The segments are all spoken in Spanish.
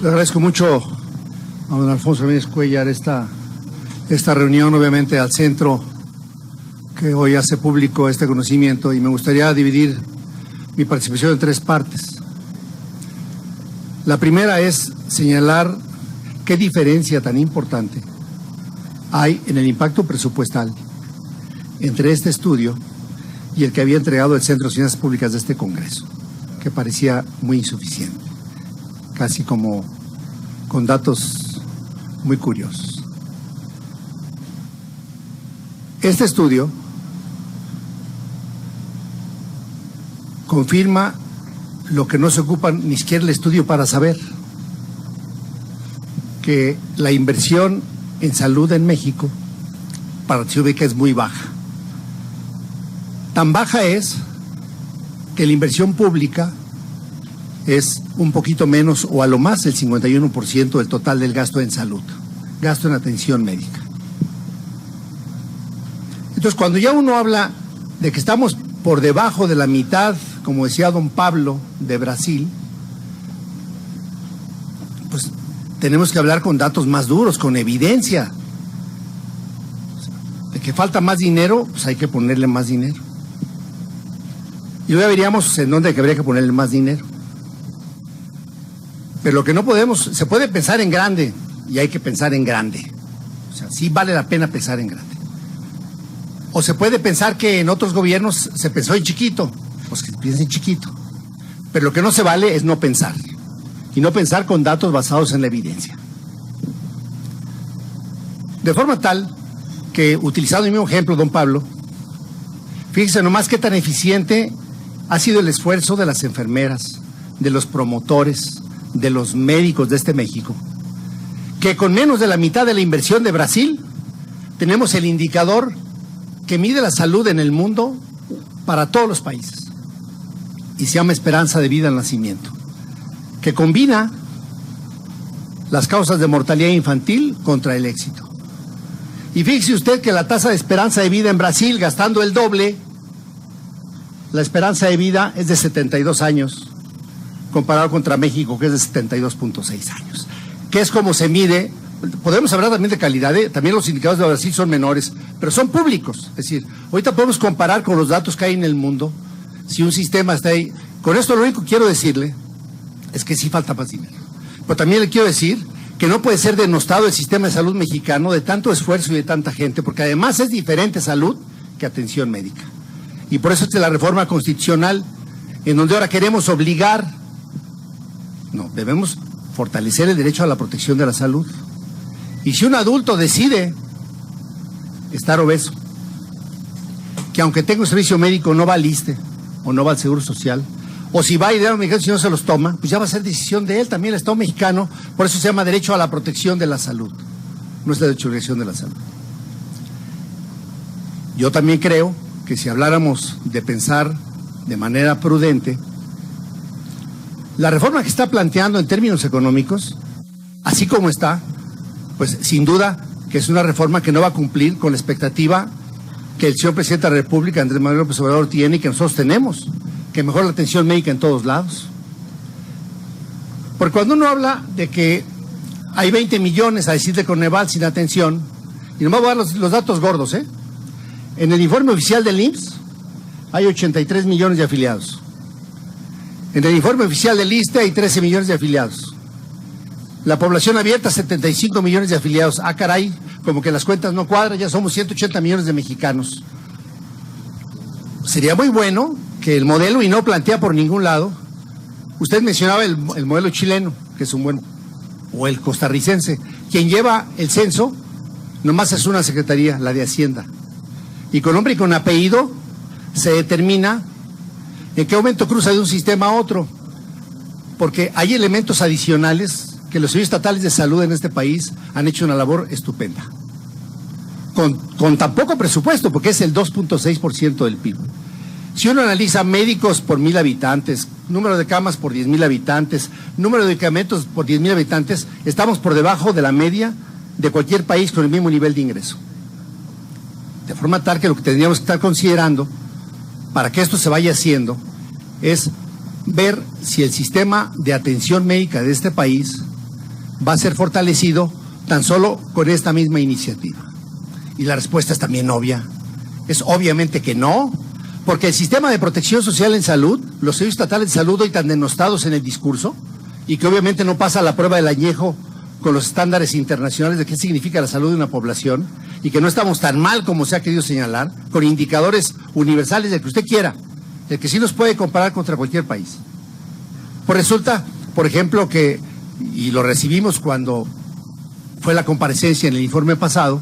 Le agradezco mucho a don Alfonso Ramírez Cuéllar esta reunión, obviamente al centro que hoy hace público este conocimiento, y me gustaría dividir mi participación en tres partes. La primera es señalar qué diferencia tan importante hay en el impacto presupuestal entre este estudio y el que había entregado el Centro de Finanzas Públicas de este Congreso, que parecía muy insuficiente, casi como con datos muy curiosos. Este estudio confirma lo que no se ocupa ni siquiera el estudio para saber, que la inversión en salud en México para Ciubeca es muy baja. Tan baja es que la inversión pública es un poquito menos o a lo más el 51% del total del gasto en salud, gasto en atención médica. Entonces, cuando ya uno habla de que estamos por debajo de la mitad, como decía don Pablo, de Brasil, pues tenemos que hablar con datos más duros, con evidencia. De que falta más dinero, pues hay que ponerle más dinero. Y luego veríamos en dónde habría que ponerle más dinero. Pero lo que no podemos, se puede pensar en grande, y hay que pensar en grande. O sea, sí vale la pena pensar en grande. O se puede pensar que en otros gobiernos se pensó en chiquito, pues que piensen chiquito. Pero lo que no se vale es no pensar. Y no pensar con datos basados en la evidencia. De forma tal que, utilizando el mismo ejemplo, don Pablo, fíjese nomás qué tan eficiente ha sido el esfuerzo de las enfermeras, de los promotores, de los médicos de este México, que con menos de la mitad de la inversión de Brasil, tenemos el indicador que mide la salud en el mundo para todos los países, y se llama esperanza de vida al nacimiento, que combina las causas de mortalidad infantil contra el éxito. Y fíjese usted que la tasa de esperanza de vida en Brasil, gastando el doble, la esperanza de vida es de 72 años, comparado contra México, que es de 72.6 años, que es como se mide. Podemos hablar también de calidad, también los indicadores de Brasil son menores, pero son públicos. Es decir, ahorita podemos comparar con los datos que hay en el mundo, si un sistema está ahí. Con esto lo único que quiero decirle es que sí falta más dinero. Pero también le quiero decir que no puede ser denostado el sistema de salud mexicano de tanto esfuerzo y de tanta gente, porque además es diferente salud que atención médica. Y por eso es la reforma constitucional, en donde ahora queremos obligar, no, debemos fortalecer el derecho a la protección de la salud. Y si un adulto decide estar obeso, que aunque tenga un servicio médico no va al ISSSTE o no va al Seguro Social, o si va a ir a un mexicano si no se los toma, pues ya va a ser decisión de él, también el Estado mexicano. Por eso se llama derecho a la protección de la salud, no es la derecho a la protección de la salud. Yo también creo que si habláramos de pensar de manera prudente, la reforma que está planteando en términos económicos, así como está, pues sin duda que es una reforma que no va a cumplir con la expectativa que el señor presidente de la República, Andrés Manuel López Obrador, tiene y que nosotros tenemos, que mejora la atención médica en todos lados. Porque cuando uno habla de que hay 20 millones, a decir de Coneval, sin atención, y nomás voy a dar los datos gordos, en el informe oficial del IMSS hay 83 millones de afiliados. En el informe oficial del ISSSTE hay 13 millones de afiliados. La población abierta, 75 millones de afiliados. Ah, caray, como que las cuentas no cuadran, ya somos 180 millones de mexicanos. Sería muy bueno que el modelo, y no plantea por ningún lado, usted mencionaba el modelo chileno, que es un buen, o el costarricense. Quien lleva el censo, nomás es una secretaría, la de Hacienda. Y con nombre y con apellido se determina en qué momento cruza de un sistema a otro. Porque hay elementos adicionales que los servicios estatales de salud en este país han hecho una labor estupenda. Con tan poco presupuesto, porque es el 2.6% del PIB. Si uno analiza médicos por 1,000 habitantes, número de camas por 10,000 habitantes, número de medicamentos por 10,000 habitantes, estamos por debajo de la media de cualquier país con el mismo nivel de ingreso. De forma tal que lo que tendríamos que estar considerando para que esto se vaya haciendo es ver si el sistema de atención médica de este país va a ser fortalecido tan solo con esta misma iniciativa? Y la respuesta es también obvia. Es obviamente que no, porque el sistema de protección social en salud, los servicios estatales de salud hoy tan denostados en el discurso, y que obviamente no pasa la prueba del añejo con los estándares internacionales de qué significa la salud de una población, y que no estamos tan mal como se ha querido señalar, con indicadores universales del que usted quiera, el que sí nos puede comparar contra cualquier país. Pues resulta, por ejemplo, que, y lo recibimos cuando fue la comparecencia en el informe pasado,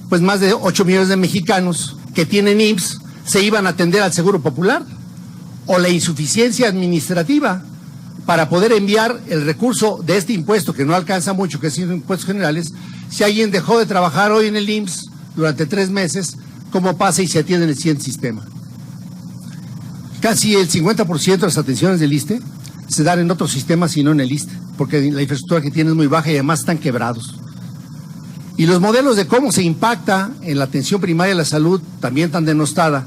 pues más de 8 millones de mexicanos que tienen IMSS se iban a atender al Seguro Popular, o la insuficiencia administrativa para poder enviar el recurso de este impuesto que no alcanza mucho, que es impuestos generales. Si alguien dejó de trabajar hoy en el IMSS durante 3 meses, ¿cómo pasa y se atiende en el siguiente sistema? Casi el 50% de las atenciones del ISSSTE se dan en otros sistemas y no en el ISSSTE, porque la infraestructura que tiene es muy baja y además están quebrados. Y los modelos de cómo se impacta en la atención primaria de la salud, también tan denostada.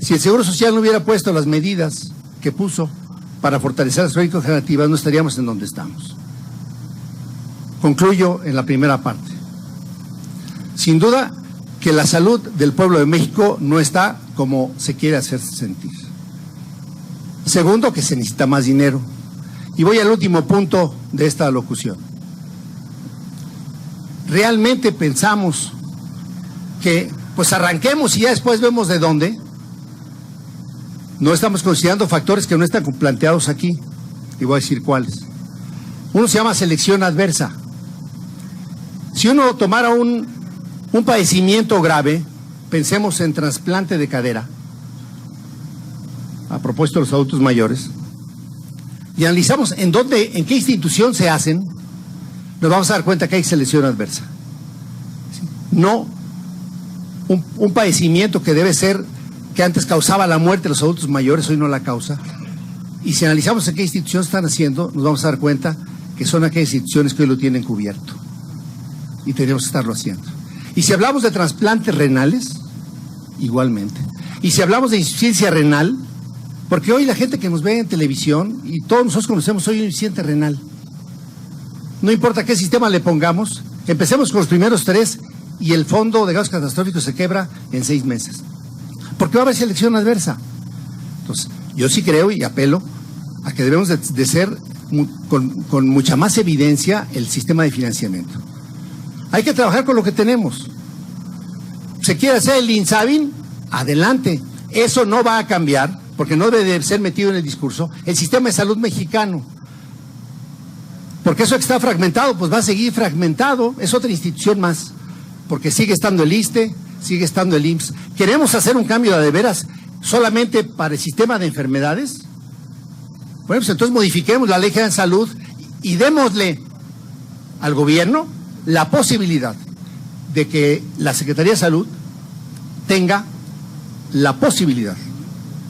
Si el Seguro Social no hubiera puesto las medidas que puso para fortalecer las políticas alternativas, no estaríamos en donde estamos. Concluyo en la primera parte. Sin duda que la salud del pueblo de México no está como se quiere hacer sentir. Segundo, que se necesita más dinero. Y voy al último punto de esta locución. ¿Realmente pensamos que pues arranquemos y ya después vemos de dónde? No estamos considerando factores que no están planteados aquí, y voy a decir cuáles. Uno se llama selección adversa. Si uno tomara un padecimiento grave, pensemos en trasplante de cadera, a propósito de los adultos mayores, y analizamos en qué institución se hacen, nos vamos a dar cuenta que hay selección adversa. No un padecimiento que debe ser, que antes causaba la muerte de los adultos mayores, hoy no la causa. Y si analizamos en qué instituciones están haciendo, nos vamos a dar cuenta que son aquellas instituciones que hoy lo tienen cubierto. Y tenemos que estarlo haciendo. Y si hablamos de trasplantes renales, igualmente. Y si hablamos de insuficiencia renal, porque hoy la gente que nos ve en televisión, y todos nosotros conocemos hoy insuficiencia renal. No importa qué sistema le pongamos, empecemos con los primeros 3 y el fondo de gastos catastróficos se quebra en 6 meses. Porque va a haber selección adversa. Entonces, yo sí creo y apelo a que debemos de ser con mucha más evidencia el sistema de financiamiento. Hay que trabajar con lo que tenemos. ¿Se quiere hacer el INSABI? Adelante. Eso no va a cambiar, porque no debe de ser metido en el discurso, el sistema de salud mexicano. Porque eso que está fragmentado, pues va a seguir fragmentado, es otra institución más, porque sigue estando el ISSSTE, sigue estando el IMSS. ¿Queremos hacer un cambio de veras solamente para el sistema de enfermedades? Bueno, pues entonces modifiquemos la Ley General de Salud y démosle al gobierno la posibilidad de que la Secretaría de Salud tenga la posibilidad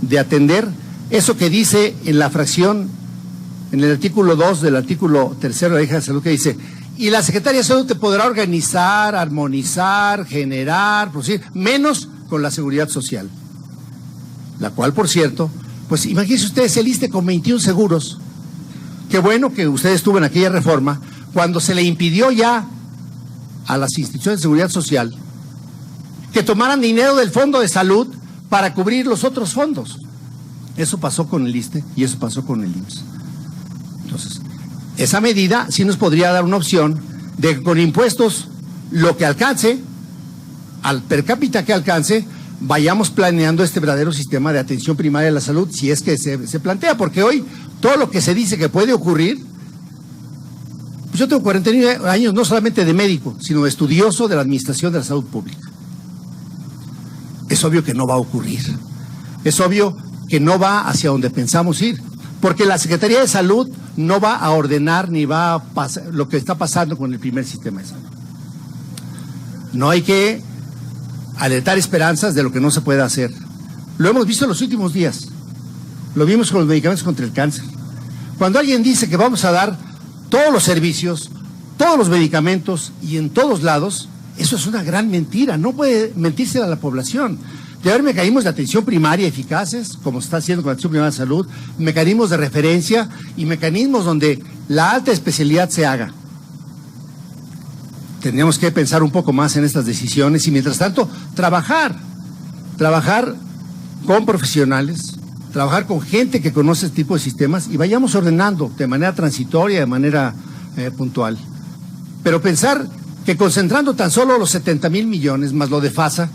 de atender eso que dice en la fracción, en el artículo 2 del artículo 3 de la Ley General de Salud, que dice: y la Secretaría de Salud te podrá organizar, armonizar, generar, producir, menos con la Seguridad Social. La cual, por cierto, pues imagínense ustedes el ISSSTE con 21 seguros. Qué bueno que usted estuvo en aquella reforma, cuando se le impidió ya a las instituciones de seguridad social que tomaran dinero del Fondo de Salud para cubrir los otros fondos. Eso pasó con el ISSSTE y eso pasó con el IMSS. Entonces, esa medida sí nos podría dar una opción de que con impuestos, lo que alcance, al per cápita que alcance, vayamos planeando este verdadero sistema de atención primaria de la salud, si es que se plantea, porque hoy todo lo que se dice que puede ocurrir, pues yo tengo 49 años no solamente de médico, sino de estudioso de la administración de la salud pública. Es obvio que no va a ocurrir, es obvio que no va hacia donde pensamos ir, porque la Secretaría de Salud no va a ordenar ni va a pasar lo que está pasando con el primer sistema de salud. No hay que alertar esperanzas de lo que no se puede hacer. Lo hemos visto en los últimos días. Lo vimos con los medicamentos contra el cáncer. Cuando alguien dice que vamos a dar todos los servicios, todos los medicamentos y en todos lados, eso es una gran mentira. No puede mentirse a la población. Debe haber mecanismos de atención primaria eficaces, como se está haciendo con la atención primaria de salud, mecanismos de referencia y mecanismos donde la alta especialidad se haga. Tendríamos que pensar un poco más en estas decisiones y, mientras tanto, trabajar con profesionales, trabajar con gente que conoce este tipo de sistemas y vayamos ordenando de manera transitoria, de manera puntual. Pero pensar que concentrando tan solo los 70,000 millones más lo de FASA,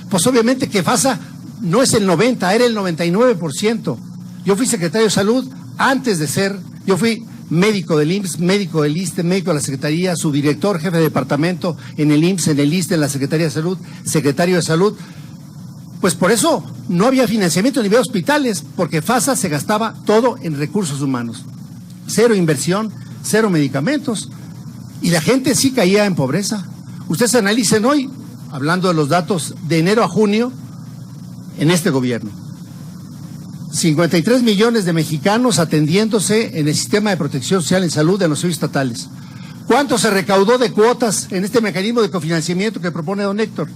pues obviamente que FASA no es el 90, era el 99%. Yo fui secretario de Salud antes de ser, yo fui médico del IMSS, médico del ISSSTE, médico de la Secretaría, subdirector, jefe de departamento en el IMSS, en el ISSSTE, en la Secretaría de Salud, secretario de Salud. Pues por eso no había financiamiento a nivel de hospitales, porque FASA se gastaba todo en recursos humanos. Cero inversión, cero medicamentos, y la gente sí caía en pobreza. Ustedes analicen hoy, hablando de los datos de enero a junio, en este gobierno. 53 millones de mexicanos atendiéndose en el sistema de protección social en salud en los servicios estatales. ¿Cuánto se recaudó de cuotas en este mecanismo de cofinanciamiento que propone don Héctor?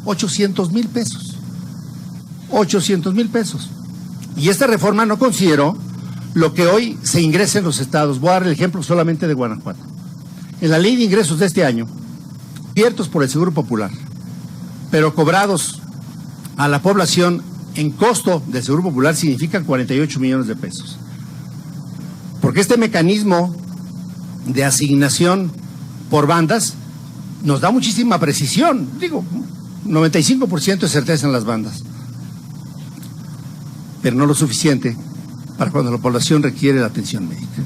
800,000 pesos. 800,000 pesos. Y esta reforma no consideró lo que hoy se ingresa en los estados. Voy a dar el ejemplo solamente de Guanajuato. En la ley de ingresos de este año, cubiertos por el Seguro Popular, pero cobrados a la población en costo del Seguro Popular, significan 48 millones de pesos. Porque este mecanismo de asignación por bandas nos da muchísima precisión. Digo, 95% de certeza en las bandas, pero no lo suficiente para cuando la población requiere la atención médica.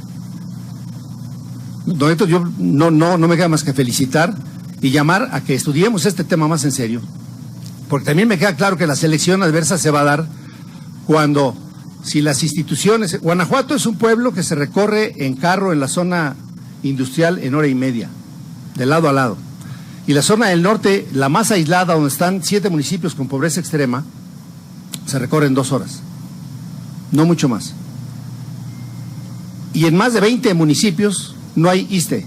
Don Héctor, yo no me queda más que felicitar y llamar a que estudiemos este tema más en serio, porque también me queda claro que la selección adversa se va a dar cuando, si las instituciones... Guanajuato es un pueblo que se recorre en carro en la zona industrial en hora y media, de lado a lado. Y la zona del norte, la más aislada, donde están 7 municipios con pobreza extrema, se recorre en 2 horas, no mucho más. Y en más de 20 municipios no hay ISSSTE,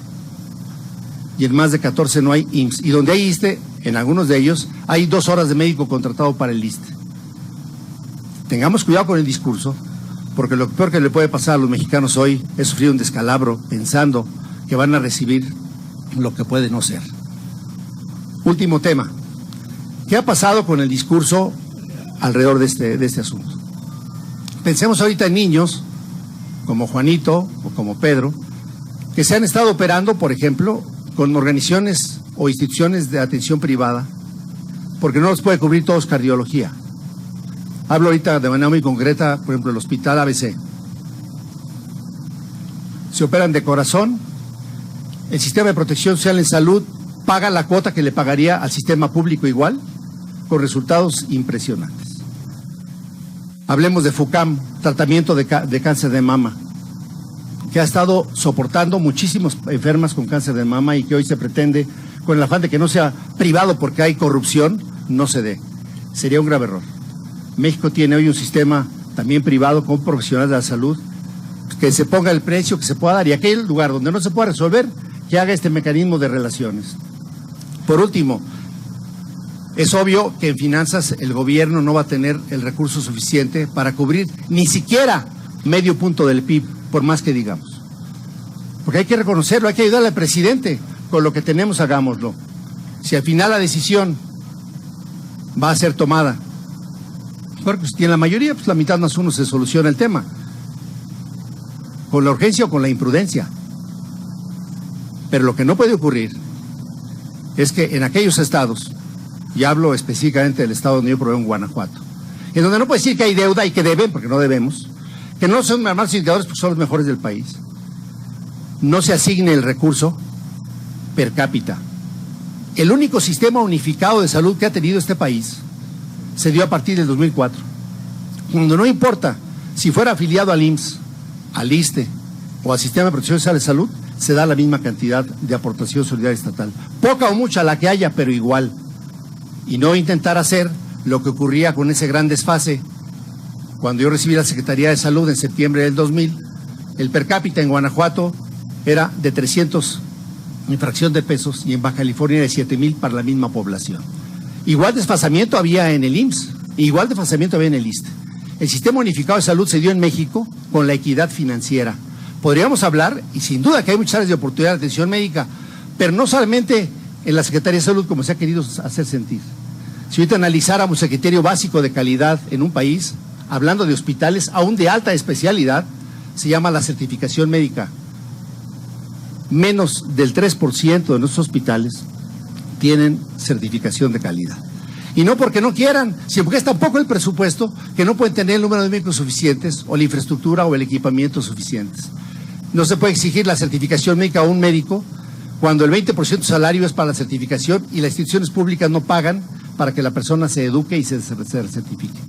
y en más de 14 no hay IMSS. Y donde hay ISSSTE, en algunos de ellos, hay 2 horas de médico contratado para el ISSSTE. Tengamos cuidado con el discurso, porque lo peor que le puede pasar a los mexicanos hoy es sufrir un descalabro pensando que van a recibir lo que puede no ser. Último tema. ¿Qué ha pasado con el discurso alrededor de este asunto? Pensemos ahorita en niños como Juanito o como Pedro, que se han estado operando, por ejemplo, con organizaciones o instituciones de atención privada, porque no los puede cubrir todos cardiología. Hablo ahorita de manera muy concreta, por ejemplo, el Hospital ABC. Se operan de corazón, el sistema de protección social en salud paga la cuota que le pagaría al sistema público igual, con resultados impresionantes. Hablemos de FUCAM, tratamiento de cáncer de mama, que ha estado soportando muchísimas enfermas con cáncer de mama y que hoy se pretende, con el afán de que no sea privado porque hay corrupción, no se dé. Sería un grave error. México tiene hoy un sistema también privado con profesionales de la salud, que se ponga el precio que se pueda dar, y aquel lugar donde no se pueda resolver, que haga este mecanismo de relaciones. Por último, es obvio que en finanzas el gobierno no va a tener el recurso suficiente para cubrir ni siquiera medio punto del PIB, por más que digamos. Porque hay que reconocerlo, hay que ayudarle al presidente. Con lo que tenemos, hagámoslo. Si al final la decisión va a ser tomada, porque si tiene la mayoría, pues la mitad más uno se soluciona el tema. Con la urgencia o con la imprudencia. Pero lo que no puede ocurrir es que en aquellos estados, y hablo específicamente del estado donde yo proveo, en Guanajuato, en donde no puede decir que hay deuda y que deben, porque no debemos, que no son malos indicadores porque son los mejores del país, no se asigne el recurso per cápita. El único sistema unificado de salud que ha tenido este país se dio a partir del 2004, cuando no importa si fuera afiliado al IMSS, al ISSSTE o al Sistema de Protección Social de Salud, se da la misma cantidad de aportación solidaria estatal. Poca o mucha la que haya, pero igual. Y no intentar hacer lo que ocurría con ese gran desfase. Cuando yo recibí la Secretaría de Salud en septiembre del 2000, el per cápita en Guanajuato era de 300 en fracción de pesos y en Baja California de 7,000 para la misma población. Igual desfasamiento había en el IMSS, igual desfasamiento había en el ISSSTE. El Sistema Unificado de Salud se dio en México con la equidad financiera. Podríamos hablar, y sin duda que hay muchas áreas de oportunidad de atención médica, pero no solamente en la Secretaría de Salud como se ha querido hacer sentir. Si ahorita analizáramos el criterio básico de calidad en un país, hablando de hospitales aún de alta especialidad, se llama la certificación médica. Menos del 3% de nuestros hospitales tienen certificación de calidad. Y no porque no quieran, sino porque es tan poco el presupuesto que no pueden tener el número de médicos suficientes o la infraestructura o el equipamiento suficientes. No se puede exigir la certificación médica a un médico cuando el 20% de su salario es para la certificación y las instituciones públicas no pagan para que la persona se eduque y se certifique.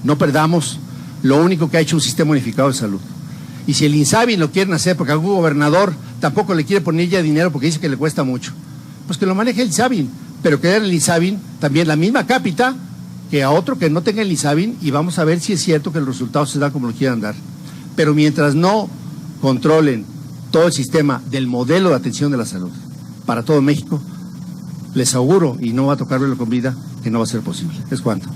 No perdamos lo único que ha hecho un sistema unificado de salud. Y si el INSABI lo quieren hacer porque algún gobernador tampoco le quiere poner ya dinero porque dice que le cuesta mucho, pues que lo maneje el INSABI, pero que den el INSABI también la misma cápita que a otro que no tenga el INSABI, y vamos a ver si es cierto que los resultados se dan como lo quieran dar. Pero mientras no controlen todo el sistema del modelo de atención de la salud para todo México, les auguro, y no va a tocar verlo con vida, que no va a ser posible. Es cuanto.